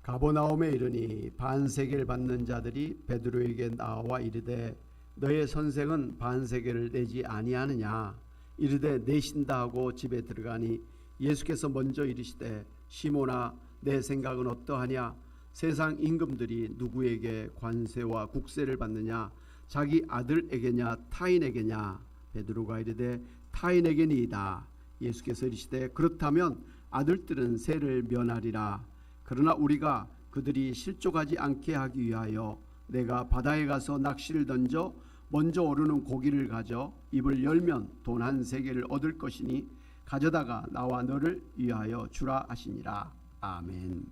가버나움에 이르니 반세계를 받는 자들이 베드로에게 나와 이르되 너의 선생은 반세계를 내지 아니하느냐. 이르되 내신다 하고 집에 들어가니 예수께서 먼저 이르시되 시몬아 내 생각은 어떠하냐. 세상 임금들이 누구에게 관세와 국세를 받느냐. 자기 아들에게냐 타인에게냐. 베드로가 이르되 타인에게니이다. 예수께서 이르시되 그렇다면 아들들은 세를 면하리라. 그러나 우리가 그들이 실족하지 않게 하기 위하여 내가 바다에 가서 낚시를 던져 먼저 오르는 고기를 가져 입을 열면 돈 한 세겔을 얻을 것이니 가져다가 나와 너를 위하여 주라 하시니라. 아멘.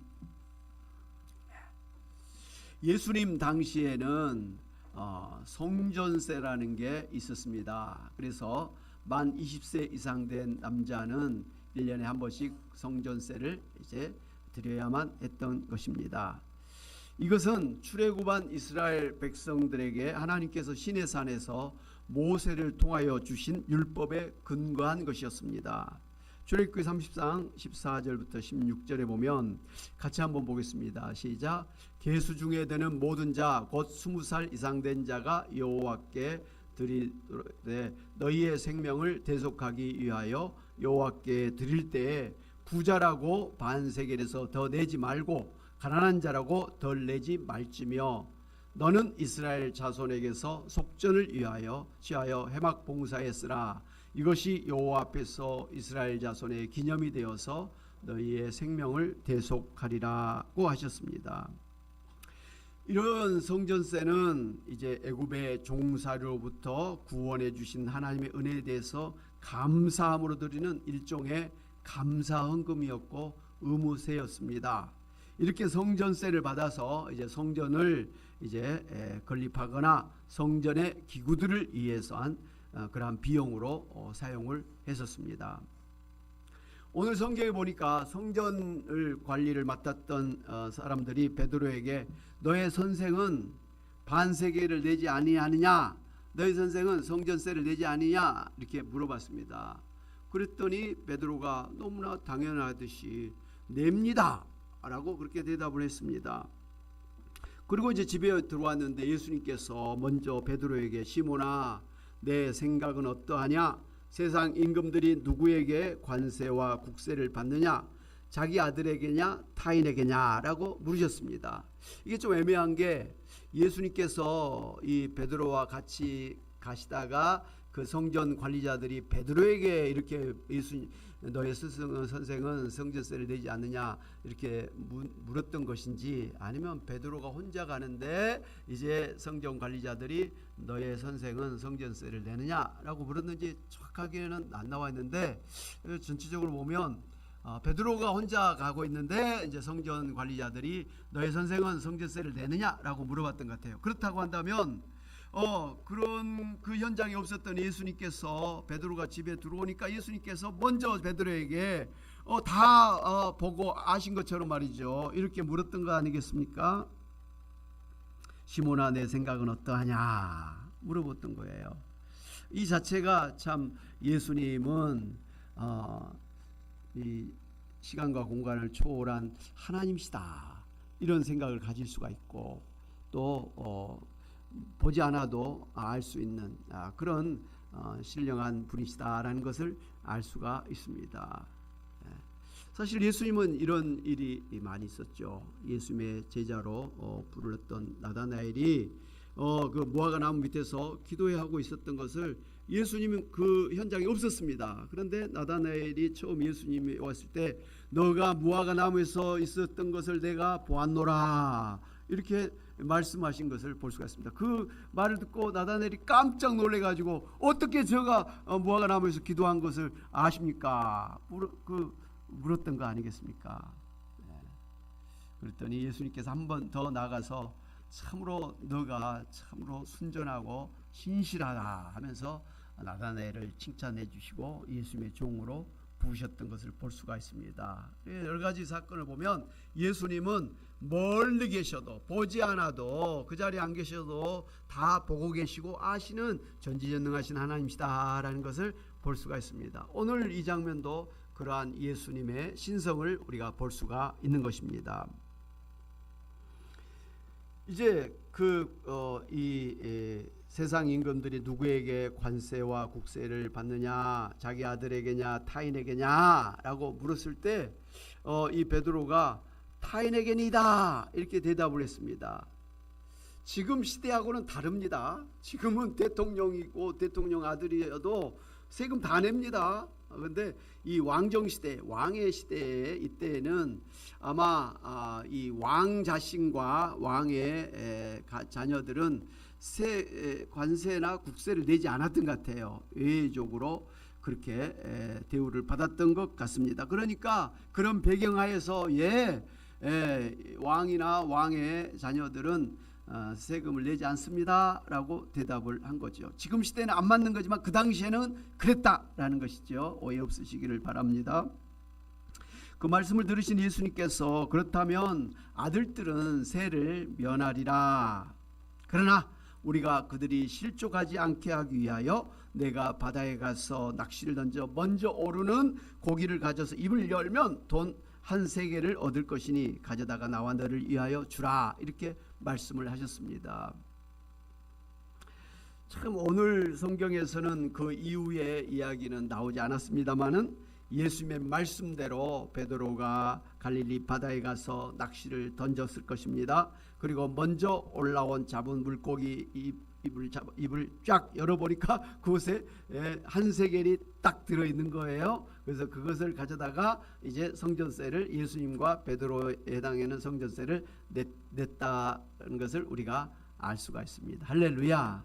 예수님 당시에는 성전세라는 게 있었습니다. 그래서 만 20세 이상 된 남자는 1년에 한 번씩 성전세를 이제 드려야만 했던 것입니다. 이것은 출애굽한 이스라엘 백성들에게 하나님께서 시내산에서 모세를 통하여 주신 율법에 근거한 것이었습니다. 출애굽기 30장 14절부터 16절에 보면 같이 한번 보겠습니다. 시작. 계수 중에 되는 모든 자 곧 20살 이상 된 자가 여호와께 드리되 너희의 생명을 대속하기 위하여 여호와께 드릴 때에 부자라고 반세겔에서 더 내지 말고 가난한 자라고 덜 내지 말지며 너는 이스라엘 자손에게서 속전을 위하여 취하여 해막 봉사에 쓰라. 이것이 여호와 앞에서 이스라엘 자손의 기념이 되어서 너희의 생명을 대속하리라고 하셨습니다. 이런 성전세는 이제 애굽의 종살이로부터 구원해 주신 하나님의 은혜에 대해서 감사함으로 드리는 일종의 감사헌금이었고 의무세였습니다. 이렇게 성전세를 받아서 이제 성전을 이제 건립하거나 성전의 기구들을 위해서 한 그러한 비용으로 사용을 했었습니다. 오늘 성경에 보니까 성전을 관리를 맡았던 사람들이 베드로에게 너의 선생은 반세계를 내지 아니하느냐, 너의 선생은 성전세를 내지 아니냐 이렇게 물어봤습니다. 그랬더니 베드로가 너무나 당연하듯이 냅니다 라고 그렇게 대답을 했습니다. 그리고 이제 집에 들어왔는데 예수님께서 먼저 베드로에게 시몬아 내 생각은 어떠하냐. 세상 임금들이 누구에게 관세와 국세를 받느냐. 자기 아들에게냐 타인에게냐 라고 물으셨습니다. 이게 좀 애매한 게 예수님께서 이 베드로와 같이 가시다가 그 성전 관리자들이 베드로에게 이렇게 너의 선생은 성전세를 내지 않느냐 이렇게 물었던 것인지 아니면 베드로가 혼자 가는데 이제 성전 관리자들이 너의 선생은 성전세를 내느냐라고 물었는지 정확하게는 안 나와 있는데 전체적으로 보면 베드로가 혼자 가고 있는데 이제 성전 관리자들이 너의 선생은 성전세를 내느냐라고 물어봤던 것 같아요. 그렇다고 한다면 그런 그 현장에 없었던 예수님께서 베드로가 집에 들어오니까 예수님께서 먼저 베드로에게 다 보고 아신 것처럼 말이죠. 이렇게 물었던 거 아니겠습니까? 시몬아 내 생각은 어떠하냐 물어봤던 거예요. 이 자체가 참 예수님은 이 시간과 공간을 초월한 하나님이시다 이런 생각을 가질 수가 있고 또 보지 않아도 알 수 있는 그런 신령한 분이시다라는 것을 알 수가 있습니다. 사실 예수님은 이런 일이 많이 있었죠. 예수님의 제자로 불렀던 나다나엘이 그 무화과 나무 밑에서 기도하고 있었던 것을 예수님은 그 현장에 없었습니다. 그런데 나다나엘이 처음 예수님이 왔을 때 너가 무화과 나무에서 있었던 것을 내가 보았노라 이렇게 말씀하신 것을 볼 수가 있습니다. 그 말을 듣고 나다나엘이 깜짝 놀래가지고 어떻게 제가 무화과 나무에서 기도한 것을 아십니까? 물었던 거 아니겠습니까? 그랬더니 예수님께서 한 번 더 나가서 참으로 너가 참으로 순전하고 신실하다 하면서 나다나엘을 칭찬해 주시고 예수님의 종으로 부으셨던 것을 볼 수가 있습니다. 여러 가지 사건을 보면 예수님은 멀리 계셔도 보지 않아도 그 자리에 안 계셔도 다 보고 계시고 아시는 전지전능하신 하나님이시다라는 것을 볼 수가 있습니다. 오늘 이 장면도 그러한 예수님의 신성을 우리가 볼 수가 있는 것입니다. 이제 세상 임금들이 누구에게 관세와 국세를 받느냐, 자기 아들에게냐 타인에게냐라고 물었을 때 이 베드로가 타인에게니다 이렇게 대답을 했습니다. 지금 시대하고는 다릅니다. 지금은 대통령이고 대통령 아들이어도 세금 다 냅니다. 그런데 이 왕정 시대, 왕의 시대에 이때는 아마 이 왕 자신과 왕의 자녀들은 관세나 국세를 내지 않았던 것 같아요. 외적으로 그렇게 대우를 받았던 것 같습니다. 그러니까 그런 배경하에서 왕이나 왕의 자녀들은 세금을 내지 않습니다 라고 대답을 한 거죠. 지금 시대는 안 맞는 거지만 그 당시에는 그랬다라는 것이죠. 오해 없으시기를 바랍니다. 그 말씀을 들으신 예수님께서 그렇다면 아들들은 세를 면하리라. 그러나 우리가 그들이 실족하지 않게 하기 위하여 내가 바다에 가서 낚시를 던져 먼저 오르는 고기를 가져서 입을 열면 돈 한 세겔을 얻을 것이니 가져다가 나와 너를 위하여 주라. 이렇게 말씀을 하셨습니다. 참 오늘 성경에서는 그 이후의 이야기는 나오지 않았습니다마는 예수님의 말씀대로 베드로가 갈릴리 바다에 가서 낚시를 던졌을 것입니다. 그리고 먼저 올라온 잡은 물고기 입을 쫙 열어보니까 그곳에 한 세겔이 딱 들어있는 거예요. 그래서 그것을 가져다가 이제 성전세를 예수님과 베드로에 해당하는 성전세를 냈다는 것을 우리가 알 수가 있습니다. 할렐루야.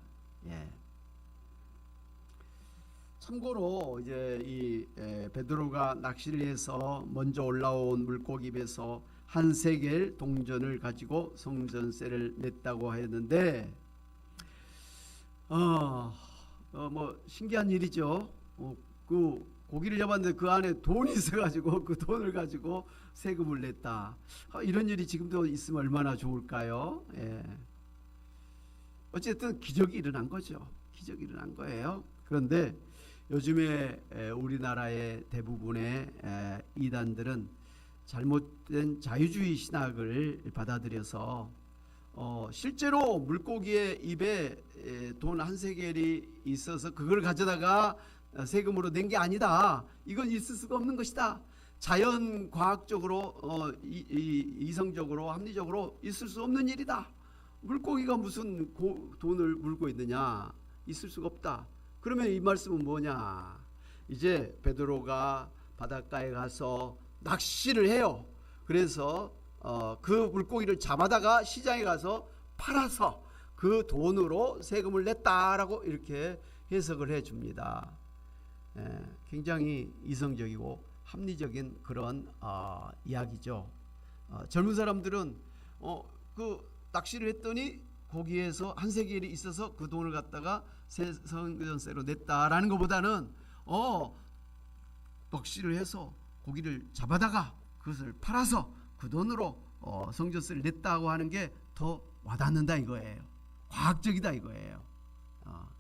참고로 이제 이 베드로가 낚시를 해서 먼저 올라온 물고기 입에서 한 세겔 동전을 가지고 성전세를 냈다고 했는데 뭐 신기한 일이죠. 그 고기를 잡았는데 그 안에 돈이 있어가지고 그 돈을 가지고 세금을 냈다. 이런 일이 지금도 있으면 얼마나 좋을까요? 어쨌든 기적이 일어난 거죠. 기적이 일어난 거예요. 그런데 요즘에 우리나라의 대부분의 이단들은 잘못된 자유주의 신학을 받아들여서 실제로 물고기의 입에 돈 한 세겔이 있어서 그걸 가져다가 세금으로 낸 게 아니다. 이건 있을 수가 없는 것이다. 자연 과학적으로 이성적으로 합리적으로 있을 수 없는 일이다. 물고기가 무슨 돈을 물고 있느냐. 있을 수가 없다. 그러면 이 말씀은 뭐냐. 이제 베드로가 바닷가에 가서 낚시를 해요. 그래서 그 물고기를 잡아다가 시장에 가서 팔아서 그 돈으로 세금을 냈다라고 이렇게 해석을 해줍니다. 굉장히 이성적이고 합리적인 그런 이야기죠. 젊은 사람들은 그 낚시를 했더니 거기에서 한 세겔이 있어서 그 돈을 갖다가 성전세로 냈다라는 것보다는 낚시를 해서 고기를 잡아다가 그것을 팔아서 그 돈으로 성전세를 냈다고 하는 게 더 와닿는다 이거예요. 과학적이다 이거예요.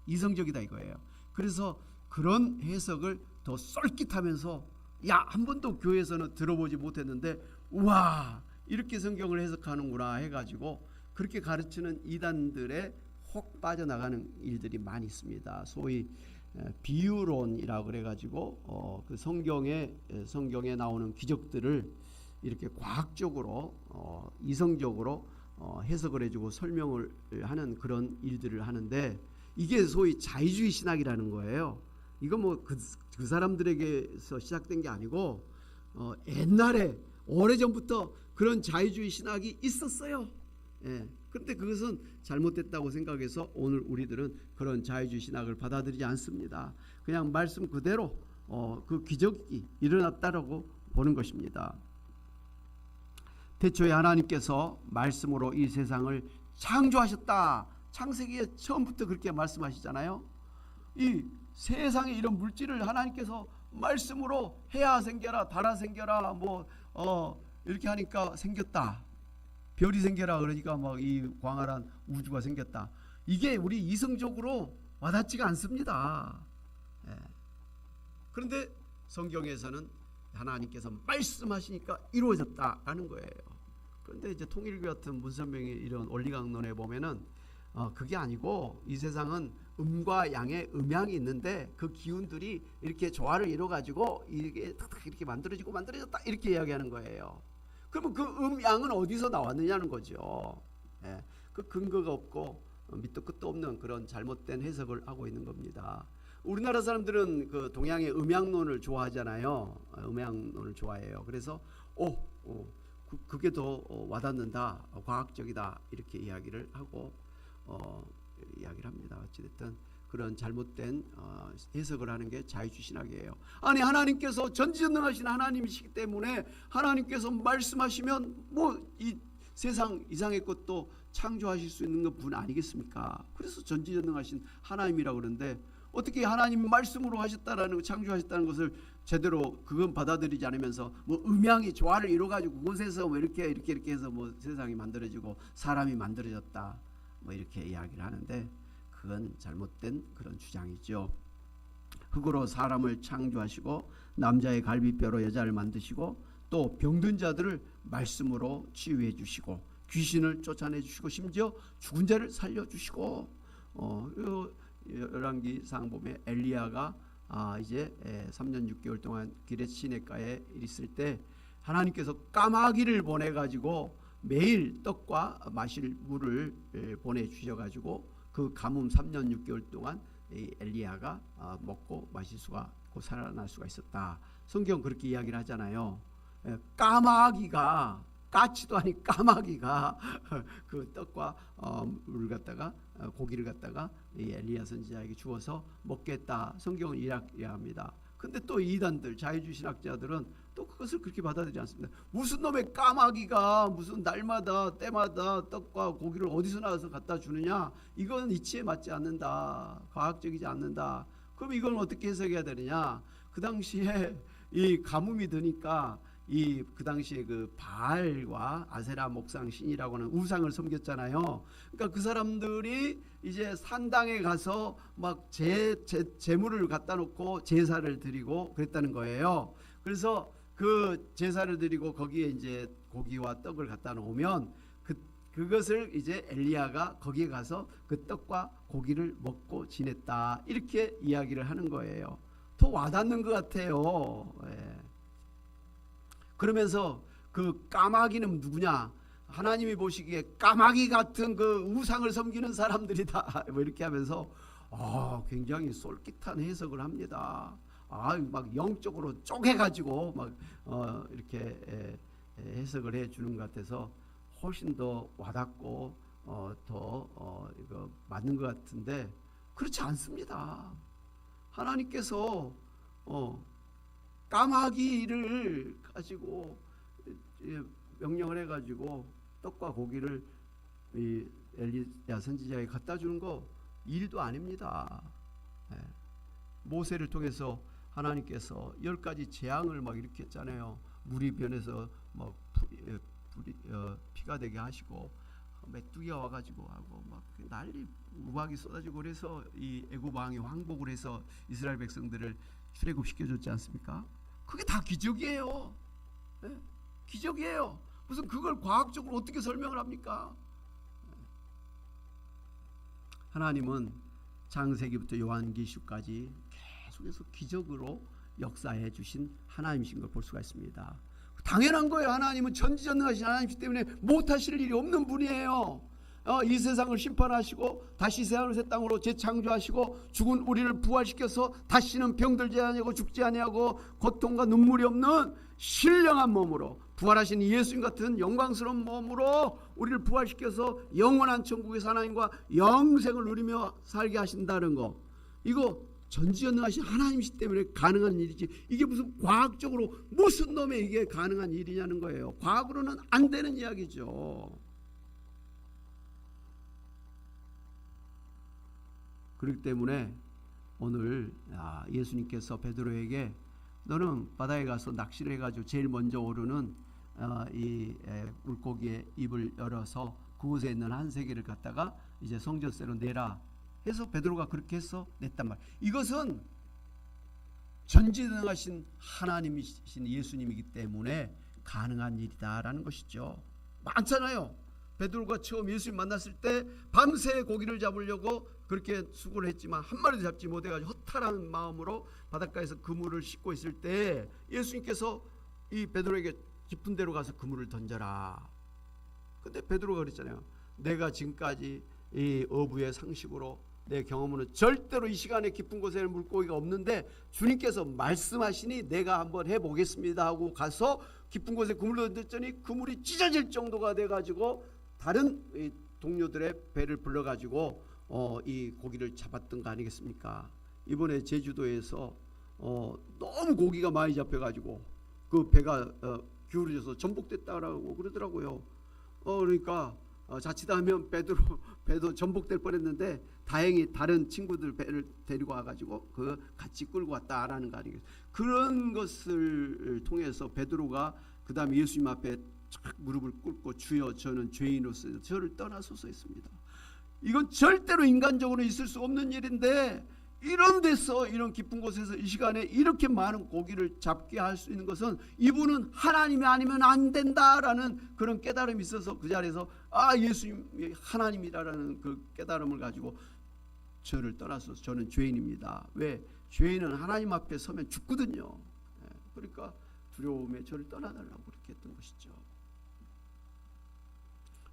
이성적이다 이거예요. 그래서 그런 해석을 더 쏠깃하면서 한 번도 교회에서는 들어보지 못했는데 우와 이렇게 성경을 해석하는구나 해가지고 그렇게 가르치는 이단들에 혹 빠져나가는 일들이 많이 있습니다. 소위 비유론이라고 그래가지고 그 성경에 나오는 기적들을 이렇게 과학적으로 이성적으로 해석을 해주고 설명을 하는 그런 일들을 하는데 이게 소위 자유주의 신학이라는 거예요. 이거 뭐 그 사람들에게서 시작된 게 아니고 옛날에 오래전부터 그런 자유주의 신학이 있었어요. 그런데 그것은 잘못됐다고 생각해서 오늘 우리들은 그런 자유주의 신학을 받아들이지 않습니다. 그냥 말씀 그대로 그 기적이 일어났다라고 보는 것입니다. 태초에 하나님께서 말씀으로 이 세상을 창조하셨다. 창세기에 처음부터 그렇게 말씀하시잖아요. 이 세상에 이런 물질을 하나님께서 말씀으로 해야 생겨라 달아 생겨라 이렇게 하니까 생겼다. 별이 생겨라 그러니까 막 이 광활한 우주가 생겼다. 이게 우리 이성적으로 와닿지가 않습니다. 그런데 성경에서는 하나님께서 말씀하시니까 이루어졌다라는 거예요. 그런데 이제 통일교 같은 문선명의 이런 원리강론에 보면은 그게 아니고 이 세상은 음과 양의 음양이 있는데 그 기운들이 이렇게 조화를 이뤄 가지고 이게 탁탁 이렇게 만들어졌다 이렇게 이야기하는 거예요. 그러면 그 음양은 어디서 나왔느냐는 거죠. 예, 그 근거가 없고 밑도 끝도 없는 그런 잘못된 해석을 하고 있는 겁니다. 우리나라 사람들은 그 동양의 음양론을 좋아하잖아요. 음양론을 좋아해요. 그래서 그게 더 와닿는다, 과학적이다 이렇게 이야기를 하고 이야기를 합니다. 어찌됐든 그런 잘못된 해석을 하는 게 자유주신학이에요. 아니 하나님께서 전지전능하신 하나님이시기 때문에 하나님께서 말씀하시면 뭐 이 세상 이상의 것도 창조하실 수 있는 분 아니겠습니까? 그래서 전지전능하신 하나님이라고 그러는데 어떻게 하나님 말씀으로 하셨다라는 창조하셨다는 것을 제대로 그건 받아들이지 않으면서 뭐 음양이 조화를 이뤄가지고 그곳에서 뭐 이렇게 해서 뭐 세상이 만들어지고 사람이 만들어졌다 뭐 이렇게 이야기를 하는데 그건 잘못된 그런 주장이죠. 흙으로 사람을 창조하시고 남자의 갈비뼈로 여자를 만드시고 또 병든 자들을 말씀으로 치유해 주시고 귀신을 쫓아내 주시고 심지어 죽은 자를 살려 주시고 열왕기상 보면 엘리야가 이제 3년 6개월 동안 기럇 시내가에 있을 때 하나님께서 까마귀를 보내 가지고 매일 떡과 마실 물을 보내 주셔 가지고 그 가뭄 3년 6개월 동안 엘리야가 먹고 마실 수가 있고 살아날 수가 있었다. 성경 그렇게 이야기를 하잖아요. 까마귀가 까치도 아닌 까마귀가 그 떡과 물을 갖다가 고기를 갖다가 엘리야 선지자에게 주어서 먹겠다. 성경은 이야기합니다. 근데 또 이단들 자유주의신학자들은 또 그것을 그렇게 받아들이지 않습니다. 무슨 놈의 까마귀가 무슨 날마다 때마다 떡과 고기를 어디서 나와서 갖다 주느냐? 이건 이치에 맞지 않는다. 과학적이지 않는다. 그럼 이걸 어떻게 해석해야 되느냐? 그 당시에 이 가뭄이 드니까 그 당시에 그 바알과 아세라 목상 신이라고 하는 우상을 섬겼잖아요. 그러니까 그 사람들이 이제 산당에 가서 막 제물을 갖다 놓고 제사를 드리고 그랬다는 거예요. 그래서 그 제사를 드리고 거기에 이제 고기와 떡을 갖다 놓으면 그것을 이제 엘리야가 거기에 가서 그 떡과 고기를 먹고 지냈다. 이렇게 이야기를 하는 거예요. 더 와닿는 것 같아요. 예. 그러면서 그 까마귀는 누구냐? 하나님이 보시기에 까마귀 같은 그 우상을 섬기는 사람들이다. 뭐 이렇게 하면서 굉장히 솔깃한 해석을 합니다. 막 영적으로 쪼개가지고 막 이렇게 해석을 해주는 것 같아서 훨씬 더 와닿고 더 이거 맞는 것 같은데 그렇지 않습니다. 하나님께서 까마귀를 가지고 명령을 해가지고 떡과 고기를 이 엘리야 선지자에게 갖다 주는 거 일도 아닙니다. 모세를 통해서 하나님께서 10가지 재앙을 막 일으켰잖아요. 물이 변해서 막 피가 되게 하시고 메뚜기가 와가지고 하고 막 난리 우박이 쏟아지고 그래서 이 애굽 왕이 항복을 해서 이스라엘 백성들을 출애굽시켜줬지 않습니까? 그게 다 기적이에요. 네? 기적이에요. 무슨 그걸 과학적으로 어떻게 설명을 합니까? 하나님은 창세기부터 요한계시까지 계속해서 기적으로 역사해 주신 하나님이신 걸 볼 수가 있습니다. 당연한 거예요. 하나님은 전지전능하신 하나님이기 때문에 못하실 일이 없는 분이에요. 이 세상을 심판하시고 다시 세상을 새 땅으로 재창조하시고 죽은 우리를 부활시켜서 다시는 병들지 아니하고 죽지 아니하고 고통과 눈물이 없는 신령한 몸으로 부활하신 예수님 같은 영광스러운 몸으로 우리를 부활시켜서 영원한 천국에서 하나님과 영생을 누리며 살게 하신다는 거, 이거 전지전능하신 하나님이시기 때문에 가능한 일이지 이게 무슨 과학적으로 무슨 놈의 이게 가능한 일이냐는 거예요. 과학으로는 안 되는 이야기죠. 그렇기 때문에 오늘 예수님께서 베드로에게 너는 바다에 가서 낚시를 해가지고 제일 먼저 오르는 이 물고기의 입을 열어서 그곳에 있는 한 세계를 갖다가 이제 성전세로 내라 해서 베드로가 그렇게 해서 냈단 말이에요. 이것은 전지전능하신 하나님이신 예수님이기 때문에 가능한 일이다라는 것이죠. 많잖아요. 베드로가 처음 예수님 만났을 때 밤새 고기를 잡으려고 그렇게 수고를 했지만 한 마리도 잡지 못해가지고 허탈한 마음으로 바닷가에서 그물을 씻고 있을 때 예수님께서 이 베드로에게 깊은 데로 가서 그물을 던져라. 근데 베드로가 그랬잖아요. 내가 지금까지 이 어부의 상식으로 내 경험으로는 절대로 이 시간에 깊은 곳에 물고기가 없는데 주님께서 말씀하시니 내가 한번 해보겠습니다 하고 가서 깊은 곳에 그물을 던졌더니 그물이 찢어질 정도가 돼가지고 다른 동료들의 배를 불러가지고 이 고기를 잡았던 거 아니겠습니까? 이번에 제주도에서 너무 고기가 많이 잡혀가지고 그 배가 기울어져서 전복됐다라고 그러더라고요. 그러니까 자칫하면 배도 전복될 뻔했는데 다행히 다른 친구들 배를 데리고 와가지고 그 같이 끌고 왔다라는 거 아니겠어요? 그런 것을 통해서 베드로가 그 다음에 예수님 앞에 착 무릎을 꿇고 주여 저는 죄인으로서 저를 떠나소서 했습니다. 이건 절대로 인간적으로 있을 수 없는 일인데 이런 데서 이런 깊은 곳에서 이 시간에 이렇게 많은 고기를 잡게 할 수 있는 것은 이분은 하나님이 아니면 안 된다라는 그런 깨달음이 있어서 그 자리에서 예수님이 하나님이라는 그 깨달음을 가지고 저를 떠나서 저는 죄인입니다. 왜? 죄인은 하나님 앞에 서면 죽거든요. 그러니까 두려움에 저를 떠나달라고 그렇게 했던 것이죠.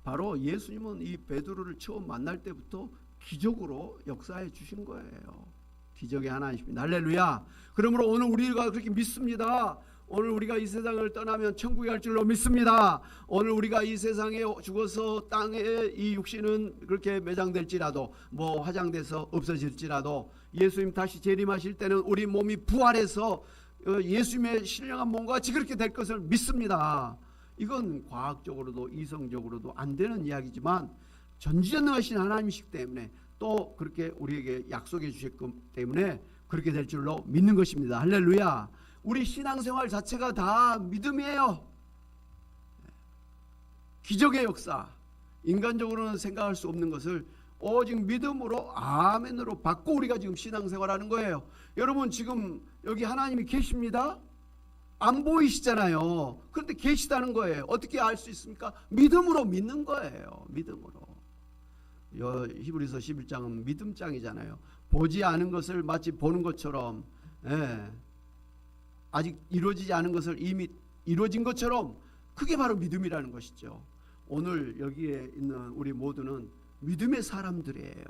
바로 예수님은 이 베드로를 처음 만날 때부터 기적으로 역사해 주신 거예요. 기적의 하나님입니다. 할렐루야. 그러므로 오늘 우리가 그렇게 믿습니다. 오늘 우리가 이 세상을 떠나면 천국에 갈 줄로 믿습니다. 오늘 우리가 이 세상에 죽어서 땅에 이 육신은 그렇게 매장될지라도 뭐 화장돼서 없어질지라도 예수님 다시 재림하실 때는 우리 몸이 부활해서 예수님의 신령한 몸과 같이 그렇게 될 것을 믿습니다. 이건 과학적으로도 이성적으로도 안 되는 이야기지만 전지전능하신 하나님이시기 때문에 또 그렇게 우리에게 약속해 주셨기 때문에 그렇게 될 줄로 믿는 것입니다. 할렐루야. 우리 신앙생활 자체가 다 믿음이에요. 기적의 역사. 인간적으로는 생각할 수 없는 것을 오직 믿음으로 아멘으로 받고 우리가 지금 신앙생활하는 거예요. 여러분 지금 여기 하나님이 계십니다. 안 보이시잖아요. 그런데 계시다는 거예요. 어떻게 알 수 있습니까? 믿음으로 믿는 거예요. 믿음으로. 히브리서 11장은 믿음장이잖아요. 보지 않은 것을 마치 보는 것처럼, 아직 이루어지지 않은 것을 이미 이루어진 것처럼, 그게 바로 믿음이라는 것이죠. 오늘 여기에 있는 우리 모두는 믿음의 사람들이에요.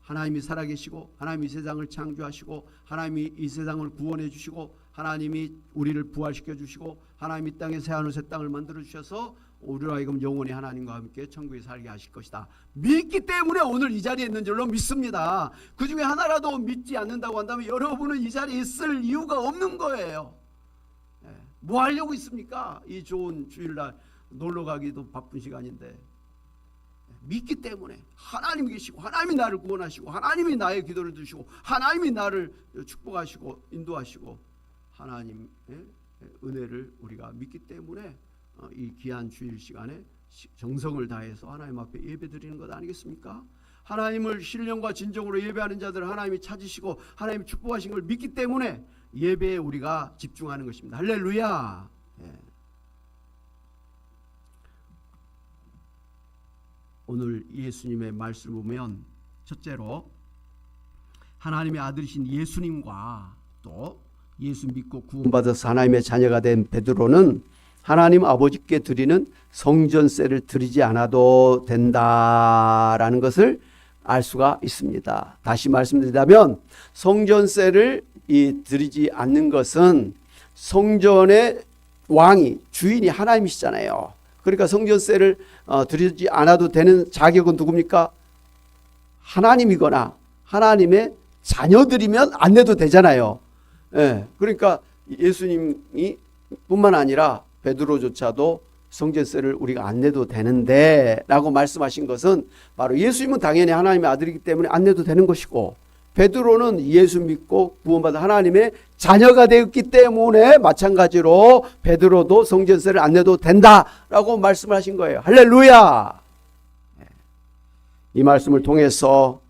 하나님이 살아계시고 하나님이 세상을 창조하시고 하나님이 이 세상을 구원해 주시고 하나님이 우리를 부활시켜 주시고 하나님이 땅에 새하늘 새 땅을 만들어 주셔서 우리로 하여금 영원히 하나님과 함께 천국에 살게 하실 것이다. 믿기 때문에 오늘 이 자리에 있는 줄로 믿습니다. 그 중에 하나라도 믿지 않는다고 한다면 여러분은 이 자리에 있을 이유가 없는 거예요. 뭐 하려고 있습니까? 이 좋은 주일날 놀러 가기도 바쁜 시간인데 믿기 때문에 하나님이 계시고 하나님이 나를 구원하시고 하나님이 나의 기도를 들으시고 하나님이 나를 축복하시고 인도하시고 하나님의 은혜를 우리가 믿기 때문에 이 귀한 주일 시간에 정성을 다해서 하나님 앞에 예배드리는 것 아니겠습니까? 하나님을 신령과 진정으로 예배하는 자들을 하나님이 찾으시고 하나님이 축복하신 걸 믿기 때문에 예배에 우리가 집중하는 것입니다. 할렐루야. 오늘 예수님의 말씀을 보면 첫째로 하나님의 아들이신 예수님과 또 예수 믿고 구원받아서 하나님의 자녀가 된 베드로는 하나님 아버지께 드리는 성전세를 드리지 않아도 된다라는 것을 알 수가 있습니다. 다시 말씀드리자면 성전세를 드리지 않는 것은 성전의 왕이 주인이 하나님이시잖아요. 그러니까 성전세를 드리지 않아도 되는 자격은 누굽니까? 하나님이거나 하나님의 자녀들이면 안 내도 되잖아요. 그러니까 예수님이 뿐만 아니라 베드로조차도 성전세를 우리가 안 내도 되는데 라고 말씀하신 것은 바로 예수님은 당연히 하나님의 아들이기 때문에 안 내도 되는 것이고 베드로는 예수 믿고 구원받은 하나님의 자녀가 되었기 때문에 마찬가지로 베드로도 성전세를 안 내도 된다라고 말씀을 하신 거예요. 할렐루야. 이 말씀을 통해서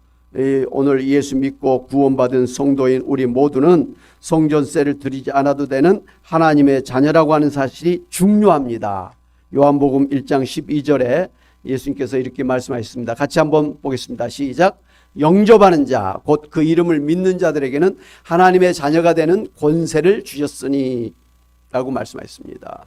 오늘 예수 믿고 구원받은 성도인 우리 모두는 성전세를 드리지 않아도 되는 하나님의 자녀라고 하는 사실이 중요합니다. 요한복음 1장 12절에 예수님께서 이렇게 말씀하셨습니다. 같이 한번 보겠습니다. 시작. 영접하는 자, 곧 그 이름을 믿는 자들에게는 하나님의 자녀가 되는 권세를 주셨으니 라고 말씀하셨습니다.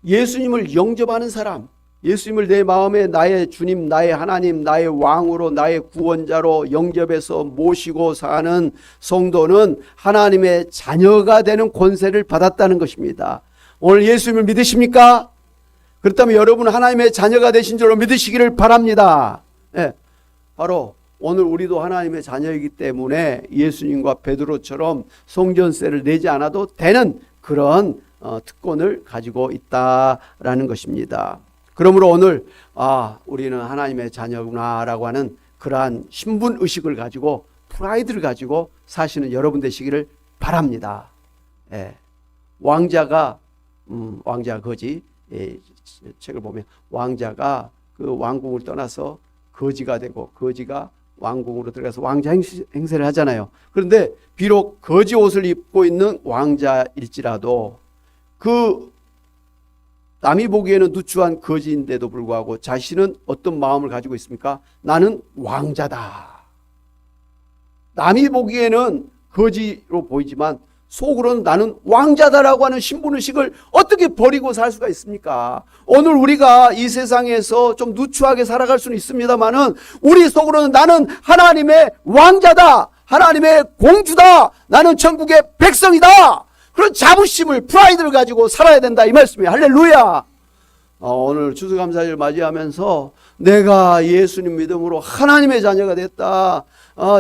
예수님을 영접하는 사람, 예수님을 내 마음에 나의 주님, 나의 하나님, 나의 왕으로, 나의 구원자로 영접해서 모시고 사는 성도는 하나님의 자녀가 되는 권세를 받았다는 것입니다. 오늘 예수님을 믿으십니까? 그렇다면 여러분 하나님의 자녀가 되신 줄로 믿으시기를 바랍니다. 네, 바로 오늘 우리도 하나님의 자녀이기 때문에 예수님과 베드로처럼 성전세를 내지 않아도 되는 그런 특권을 가지고 있다라는 것입니다. 그러므로 오늘 우리는 하나님의 자녀구나라고 하는 그러한 신분의식을 가지고 프라이드를 가지고 사시는 여러분 되시기를 바랍니다. 예. 왕자가 왕자 거지, 책을 보면 왕자가 그 왕궁을 떠나서 거지가 되고 거지가 왕궁으로 들어가서 왕자 행세를 하잖아요. 그런데 비록 거지 옷을 입고 있는 왕자일지라도 그 남이 보기에는 누추한 거지인데도 불구하고 자신은 어떤 마음을 가지고 있습니까? 나는 왕자다. 남이 보기에는 거지로 보이지만 속으로는 나는 왕자다라고 하는 신분의식을 어떻게 버리고 살 수가 있습니까? 오늘 우리가 이 세상에서 좀 누추하게 살아갈 수는 있습니다만은 우리 속으로는 나는 하나님의 왕자다. 하나님의 공주다. 나는 천국의 백성이다. 그런 자부심을, 프라이드를 가지고 살아야 된다 이 말씀이에요. 할렐루야. 오늘 추수감사절 맞이하면서 내가 예수님 믿음으로 하나님의 자녀가 됐다.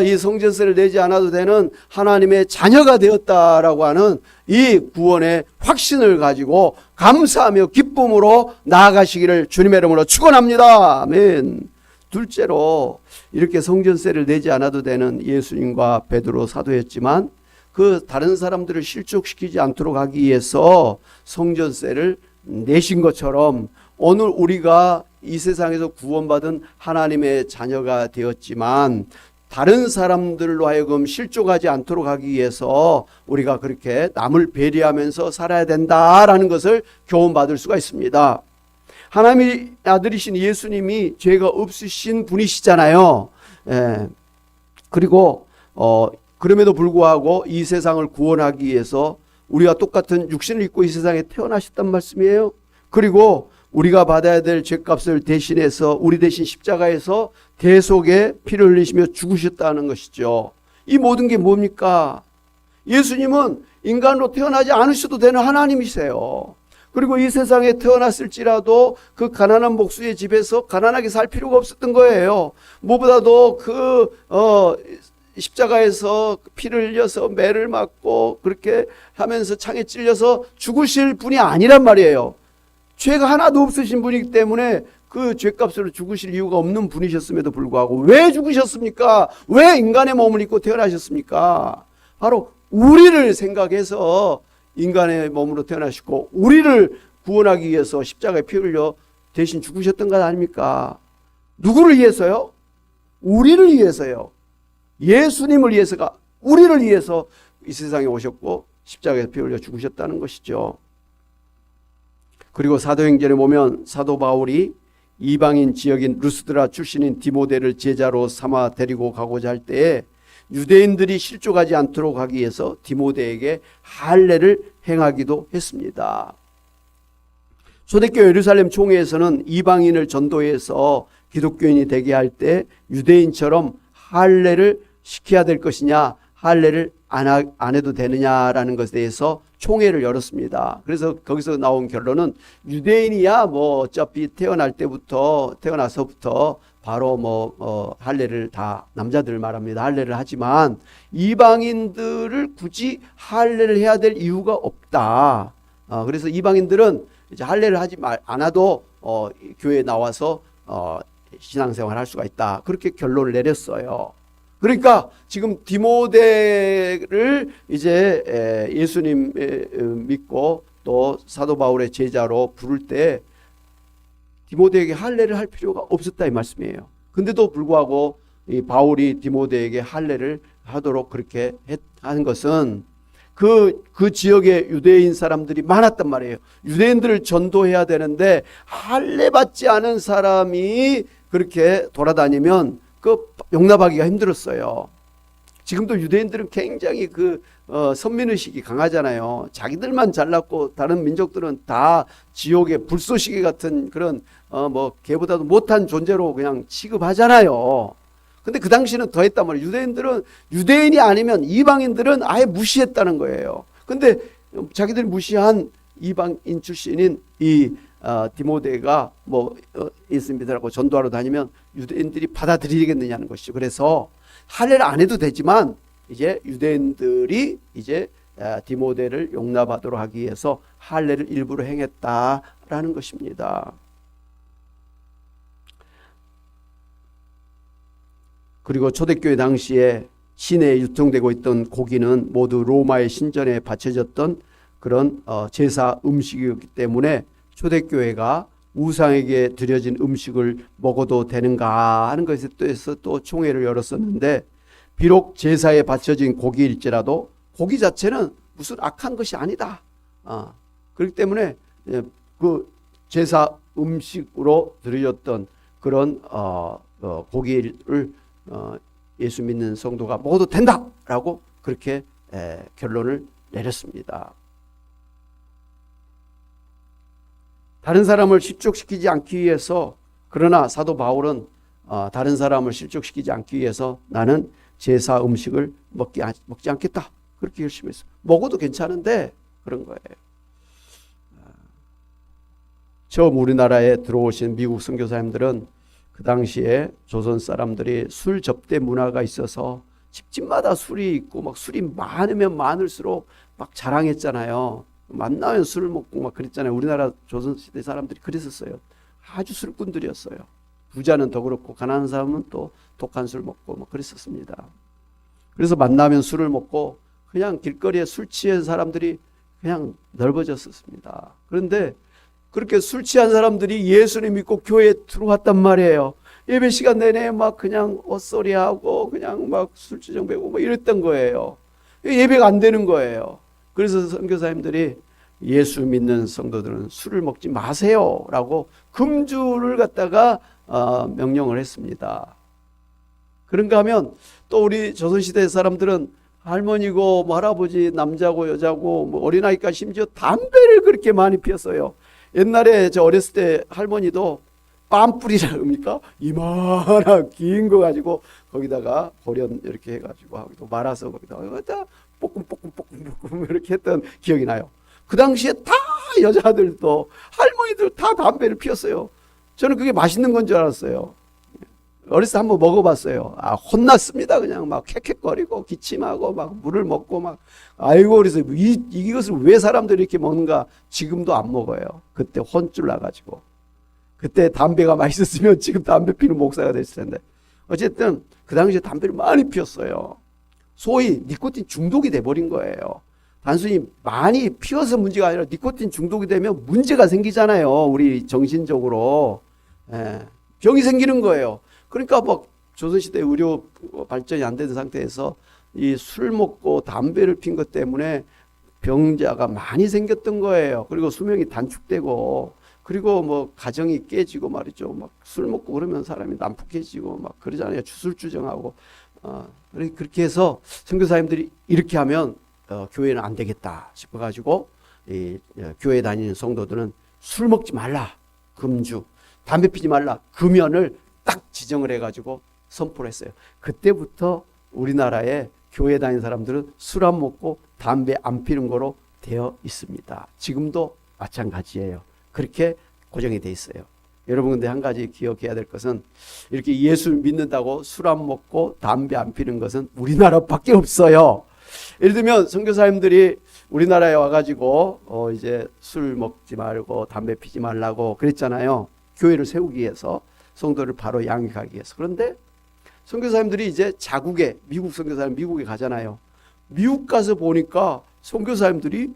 이 성전세를 내지 않아도 되는 하나님의 자녀가 되었다라고 하는 이 구원의 확신을 가지고 감사하며 기쁨으로 나아가시기를 주님의 이름으로 축원합니다. 아멘. 둘째로 이렇게 성전세를 내지 않아도 되는 예수님과 베드로 사도였지만 그 다른 사람들을 실족시키지 않도록 하기 위해서 성전세를 내신 것처럼 오늘 우리가 이 세상에서 구원받은 하나님의 자녀가 되었지만 다른 사람들로 하여금 실족하지 않도록 하기 위해서 우리가 그렇게 남을 배려하면서 살아야 된다라는 것을 교훈받을 수가 있습니다. 하나님의 아들이신 예수님이 죄가 없으신 분이시잖아요. 그리고 그럼에도 불구하고 이 세상을 구원하기 위해서 우리와 똑같은 육신을 입고 이 세상에 태어나셨단 말씀이에요. 그리고 우리가 받아야 될 죄값을 대신해서 우리 대신 십자가에서 대속의 피를 흘리시며 죽으셨다는 것이죠. 이 모든 게 뭡니까? 예수님은 인간으로 태어나지 않으셔도 되는 하나님이세요. 그리고 이 세상에 태어났을지라도 그 가난한 목수의 집에서 가난하게 살 필요가 없었던 거예요. 무엇보다도 십자가에서 피를 흘려서 매를 맞고 그렇게 하면서 창에 찔려서 죽으실 분이 아니란 말이에요. 죄가 하나도 없으신 분이기 때문에 그 죄값으로 죽으실 이유가 없는 분이셨음에도 불구하고 왜 죽으셨습니까? 왜 인간의 몸을 입고 태어나셨습니까? 바로 우리를 생각해서 인간의 몸으로 태어나시고 우리를 구원하기 위해서 십자가에 피 흘려 대신 죽으셨던 것 아닙니까? 누구를 위해서요? 우리를 위해서요. 예수님을 위해서가 우리를 위해서 이 세상에 오셨고 십자가에서 피 흘려 죽으셨다는 것이죠. 그리고 사도행전에 보면 사도 바울이 이방인 지역인 루스드라 출신인 디모데를 제자로 삼아 데리고 가고자 할 때에 유대인들이 실족하지 않도록 하기 위해서 디모데에게 할례를 행하기도 했습니다. 초대교회 예루살렘 총회에서는 이방인을 전도해서 기독교인이 되게 할 때 유대인처럼 할례를 시켜야 될 것이냐 할례를 안 해도 되느냐라는 것에 대해서 총회를 열었습니다. 그래서 거기서 나온 결론은 유대인이야 뭐 어차피 태어나서부터 바로 할례를 다 남자들 말합니다. 할례를 하지만 이방인들을 굳이 할례를 해야 될 이유가 없다. 그래서 이방인들은 이제 할례를 하지 않아도 교회에 나와서 신앙생활 할 수가 있다. 그렇게 결론을 내렸어요. 그러니까 지금 디모데를 이제 예수님 믿고 또 사도 바울의 제자로 부를 때 디모데에게 할례를 할 필요가 없었다 이 말씀이에요. 근데도 불구하고 이 바울이 디모데에게 할례를 하도록 그렇게 하는 것은 그 지역에 유대인 사람들이 많았단 말이에요. 유대인들을 전도해야 되는데 할례 받지 않은 사람이 그렇게 돌아다니면 그 용납하기가 힘들었어요. 지금도 유대인들은 굉장히 선민의식이 강하잖아요. 자기들만 잘났고 다른 민족들은 다 지옥의 불쏘시개 같은 그런 걔보다도 못한 존재로 그냥 취급하잖아요. 근데 그 당시는 더 했단 말이에요. 유대인이 아니면 이방인들은 아예 무시했다는 거예요. 근데 자기들이 무시한 이방인 출신인 이 디모데가 있습니다라고 전도하러 다니면 유대인들이 받아들이겠느냐는 것이죠. 그래서 할례를 안 해도 되지만 이제 유대인들이 이제 디모데를 용납하도록 하기 위해서 할례를 일부러 행했다라는 것입니다. 그리고 초대교회 당시에 시내에 유통되고 있던 고기는 모두 로마의 신전에 바쳐졌던 그런 제사 음식이었기 때문에 초대교회가 우상에게 드려진 음식을 먹어도 되는가 하는 것에 대해서 또 총회를 열었었는데, 비록 제사에 바쳐진 고기일지라도 고기 자체는 무슨 악한 것이 아니다. 그렇기 때문에 그 제사 음식으로 드려졌던 그런 고기를 예수 믿는 성도가 먹어도 된다라고 그렇게 결론을 내렸습니다. 다른 사람을 실족시키지 않기 위해서, 그러나 사도 바울은 다른 사람을 실족시키지 않기 위해서 나는 제사 음식을 먹지 않겠다, 그렇게 결심했어요. 먹어도 괜찮은데 그런 거예요. 처음 우리나라에 들어오신 미국 선교사님들은 그 당시에 조선 사람들이 술 접대 문화가 있어서 집집마다 술이 있고 막 술이 많으면 많을수록 막 자랑했잖아요. 만나면 술을 먹고 막 그랬잖아요. 우리나라 조선시대 사람들이 그랬었어요. 아주 술꾼들이었어요. 부자는 더 그렇고 가난한 사람은 또 독한 술 먹고 막 그랬었습니다. 그래서 만나면 술을 먹고 그냥 길거리에 술 취한 사람들이 그냥 넓어졌었습니다. 그런데 그렇게 술 취한 사람들이 예수를 믿고 교회에 들어왔단 말이에요. 예배 시간 내내 막 그냥 헛소리하고 그냥 막 술주정 배고 막 이랬던 거예요. 예배가 안 되는 거예요. 그래서 선교사님들이 예수 믿는 성도들은 술을 먹지 마세요 라고 금주를 갖다가 명령을 했습니다. 그런가 하면 또 우리 조선시대 사람들은 할머니고 뭐 할아버지, 남자고 여자고 뭐 어린아이까지 심지어 담배를 그렇게 많이 피웠어요. 옛날에 저 어렸을 때 할머니도 빰뿌리라 그럽니까? 이만한 긴 거 가지고 거기다가 고련 이렇게 해가지고 말아서 거기다가 볶음 이렇게 했던 기억이 나요. 그 당시에 다 여자들도 할머니들 다 담배를 피웠어요. 저는 그게 맛있는 건 줄 알았어요. 어렸을 때 한번 먹어봤어요. 혼났습니다. 그냥 막 캑캑거리고 기침하고 막 물을 먹고 막 아이고, 그래서 이것을 왜 사람들이 이렇게 먹는가. 지금도 안 먹어요. 그때 혼쭐 나가지고. 그때 담배가 맛있었으면 지금 담배 피는 목사가 됐을 텐데. 어쨌든 그 당시에 담배를 많이 피웠어요. 소위 니코틴 중독이 돼버린 거예요. 단순히 많이 피워서 문제가 아니라 니코틴 중독이 되면 문제가 생기잖아요. 우리 정신적으로. 병이 생기는 거예요. 그러니까 막 조선시대 의료 발전이 안 되는 상태에서 이 술 먹고 담배를 핀 것 때문에 병자가 많이 생겼던 거예요. 그리고 수명이 단축되고, 그리고 뭐 가정이 깨지고 말이죠. 막 술 먹고 그러면 사람이 난폭해지고 막 그러잖아요. 주술주정하고. 그렇게 해서 선교사님들이 이렇게 하면 교회는 안 되겠다 싶어가지고 교회 다니는 성도들은 술 먹지 말라, 금주, 담배 피지 말라, 금연을 딱 지정을 해가지고 선포를 했어요. 그때부터 우리나라에 교회 다니는 사람들은 술 안 먹고 담배 안 피는 거로 되어 있습니다. 지금도 마찬가지예요. 그렇게 고정이 되어 있어요. 여러분, 근데 한 가지 기억해야 될 것은, 이렇게 예수 믿는다고 술 안 먹고 담배 안 피는 것은 우리나라밖에 없어요. 예를 들면 선교사님들이 우리나라에 와가지고 이제 술 먹지 말고 담배 피지 말라고 그랬잖아요. 교회를 세우기 위해서, 성도를 바로 양육하기 위해서. 그런데 선교사님들이 이제 자국에, 미국 선교사님 미국에 가잖아요. 미국 가서 보니까 선교사님들이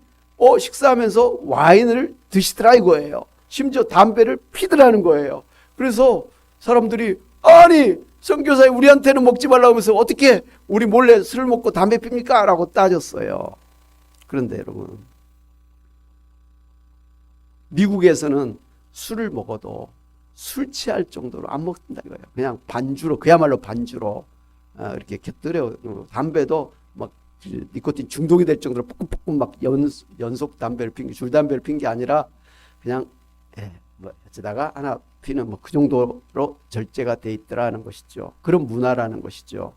식사하면서 와인을 드시더라 이거예요. 심지어 담배를 피더라는 거예요. 그래서 사람들이, 아니 선교사님 우리한테는 먹지 말라고 하면서 어떻게 우리 몰래 술 먹고 담배 핍니까? 라고 따졌어요. 그런데 여러분, 미국에서는 술을 먹어도 술 취할 정도로 안 먹는다 이거예요. 그냥 반주로, 그야말로 반주로 이렇게 곁들여. 담배도 막 니코틴 중독이 될 정도로 뿜뿜뿜 막 연속 담배를 핀 게, 줄 담배를 핀 게 아니라 그냥 뭐 어쩌다가 하나 피는 뭐 그 정도로 절제가 돼 있더라는 것이죠. 그런 문화라는 것이죠.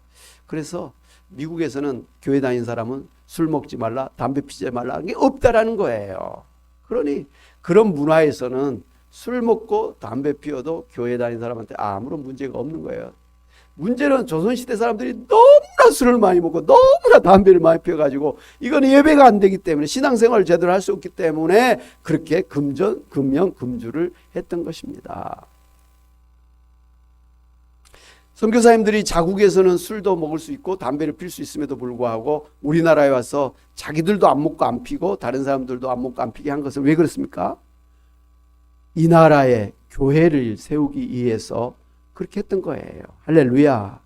그래서 미국에서는 교회 다니는 사람은 술 먹지 말라, 담배 피지 말라 하는 게 없다라는 거예요. 그러니 그런 문화에서는 술 먹고 담배 피워도 교회 다니는 사람한테 아무런 문제가 없는 거예요. 문제는 조선시대 사람들이 너무나 술을 많이 먹고 너무나 담배를 많이 피워가지고 이건 예배가 안 되기 때문에, 신앙생활을 제대로 할 수 없기 때문에 그렇게 금연, 금주를 했던 것입니다. 선교사님들이 자국에서는 술도 먹을 수 있고 담배를 필 수 있음에도 불구하고 우리나라에 와서 자기들도 안 먹고 안 피고 다른 사람들도 안 먹고 안 피게 한 것은 왜 그렇습니까? 이 나라의 교회를 세우기 위해서 그렇게 했던 거예요. 할렐루야.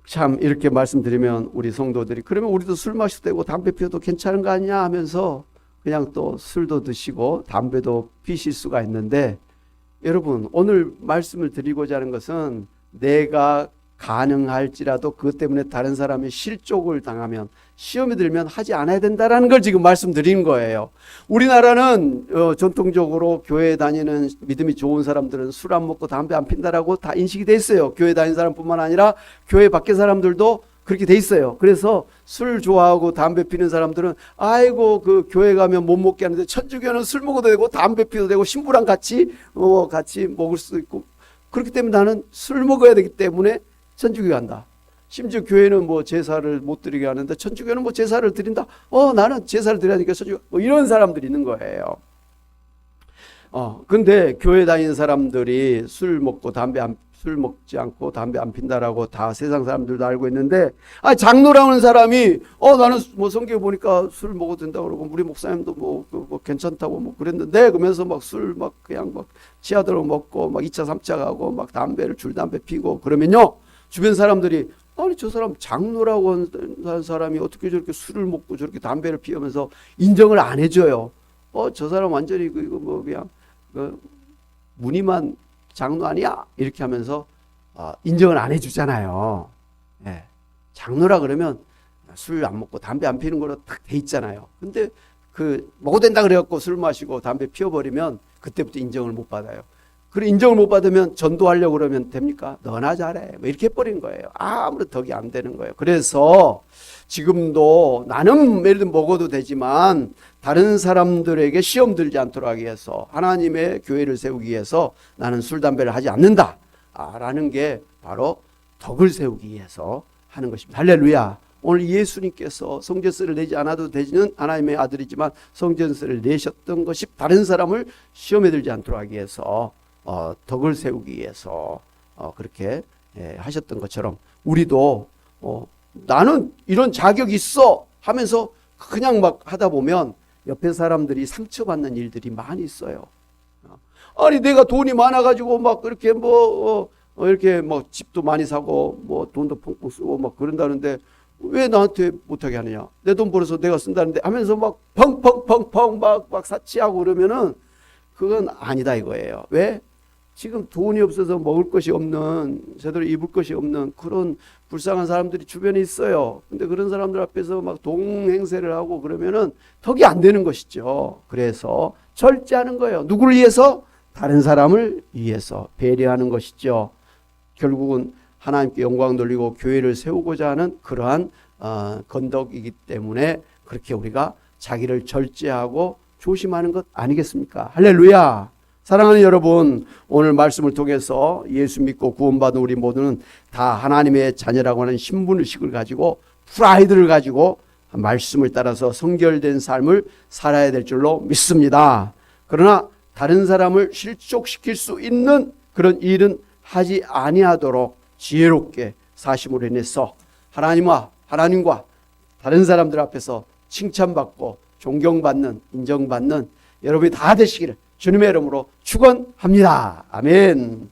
참 이렇게 말씀드리면 우리 성도들이 그러면 우리도 술 마셔도 되고 담배 피워도 괜찮은 거 아니냐 하면서 그냥 또 술도 드시고 담배도 피실 수가 있는데, 여러분 오늘 말씀을 드리고자 하는 것은 내가 가능할지라도 그것 때문에 다른 사람이 실족을 당하면, 시험에 들면 하지 않아야 된다라는 걸 지금 말씀드리는 거예요. 우리나라는 전통적으로 교회 다니는 믿음이 좋은 사람들은 술 안 먹고 담배 안 핀다라고 다 인식이 돼 있어요. 교회 다니는 사람뿐만 아니라 교회 밖의 사람들도 그렇게 돼 있어요. 그래서 술 좋아하고 담배 피는 사람들은 아이고 그 교회 가면 못 먹게 하는데 천주교는 술 먹어도 되고 담배 피워도 되고 신부랑 같이 먹을 수도 있고, 그렇기 때문에 나는 술 먹어야 되기 때문에 천주교 간다. 심지어 교회는 뭐 제사를 못 드리게 하는데 천주교는 뭐 제사를 드린다. 나는 제사를 드려야 되니까 천주교, 뭐 이런 사람들이 있는 거예요. 근데 교회 다니는 사람들이 술 먹지 않고 담배 안 핀다라고 다 세상 사람들도 알고 있는데, 장로라는 사람이 나는 뭐 성경에 보니까 술 먹어도 된다고 그러고 우리 목사님도 뭐 괜찮다고 뭐 그랬는데, 그러면서 막 술 막 그냥 막 치아들어 먹고 막 2차 3차 가고 막 담배를 줄담배 피고 그러면요, 주변 사람들이 아니 저 사람 장로라고 하는 사람이 어떻게 저렇게 술을 먹고 저렇게 담배를 피우면서 인정을 안 해줘요. 저 사람 완전히 이거 뭐 그냥 무늬만 장로 아니야? 이렇게 하면서 인정을 안 해주잖아요. 예. 장로라 그러면 술 안 먹고 담배 안 피는 거로 딱 돼 있잖아요. 근데 먹어도 된다 그래갖고 술 마시고 담배 피워버리면 그때부터 인정을 못 받아요. 그리고 인정을 못 받으면 전도하려고 그러면 됩니까? 너나 잘해. 뭐 이렇게 해버린 거예요. 아무런 덕이 안 되는 거예요. 그래서 지금도 나는 예를 들면 먹어도 되지만 다른 사람들에게 시험 들지 않도록 하기 위해서, 하나님의 교회를 세우기 위해서 나는 술, 담배를 하지 않는다 라는 게 바로 덕을 세우기 위해서 하는 것입니다. 할렐루야. 오늘 예수님께서 성전세를 내지 않아도 되는 하나님의 아들이지만 성전세를 내셨던 것이 다른 사람을 시험에 들지 않도록 하기 위해서, 덕을 세우기 위해서 그렇게 하셨던 것처럼 우리도 나는 이런 자격이 있어 하면서 그냥 막 하다 보면 옆에 사람들이 상처받는 일들이 많이 있어요. 아니 내가 돈이 많아가지고 막 그렇게 이렇게 뭐 집도 많이 사고 뭐 돈도 펑펑 쓰고 막 그런다는데 왜 나한테 못하게 하느냐? 내 돈 벌어서 내가 쓴다는데 하면서 막 펑펑펑펑 막 사치하고 그러면은 그건 아니다 이거예요. 왜? 지금 돈이 없어서 먹을 것이 없는, 제대로 입을 것이 없는 그런 불쌍한 사람들이 주변에 있어요. 근데 그런 사람들 앞에서 막 동행세를 하고 그러면은 덕이 안 되는 것이죠. 그래서 절제하는 거예요. 누구를 위해서? 다른 사람을 위해서 배려하는 것이죠. 결국은 하나님께 영광 돌리고 교회를 세우고자 하는 그러한 건덕이기 때문에 그렇게 우리가 자기를 절제하고 조심하는 것 아니겠습니까? 할렐루야. 사랑하는 여러분, 오늘 말씀을 통해서 예수 믿고 구원받은 우리 모두는 다 하나님의 자녀라고 하는 신분의식을 가지고, 프라이드를 가지고 말씀을 따라서 성결된 삶을 살아야 될 줄로 믿습니다. 그러나 다른 사람을 실족시킬 수 있는 그런 일은 하지 아니하도록 지혜롭게 사심으로 인해서 하나님과 다른 사람들 앞에서 칭찬받고 존경받는, 인정받는 여러분이 다 되시기를 주님의 이름으로 축원합니다. 아멘.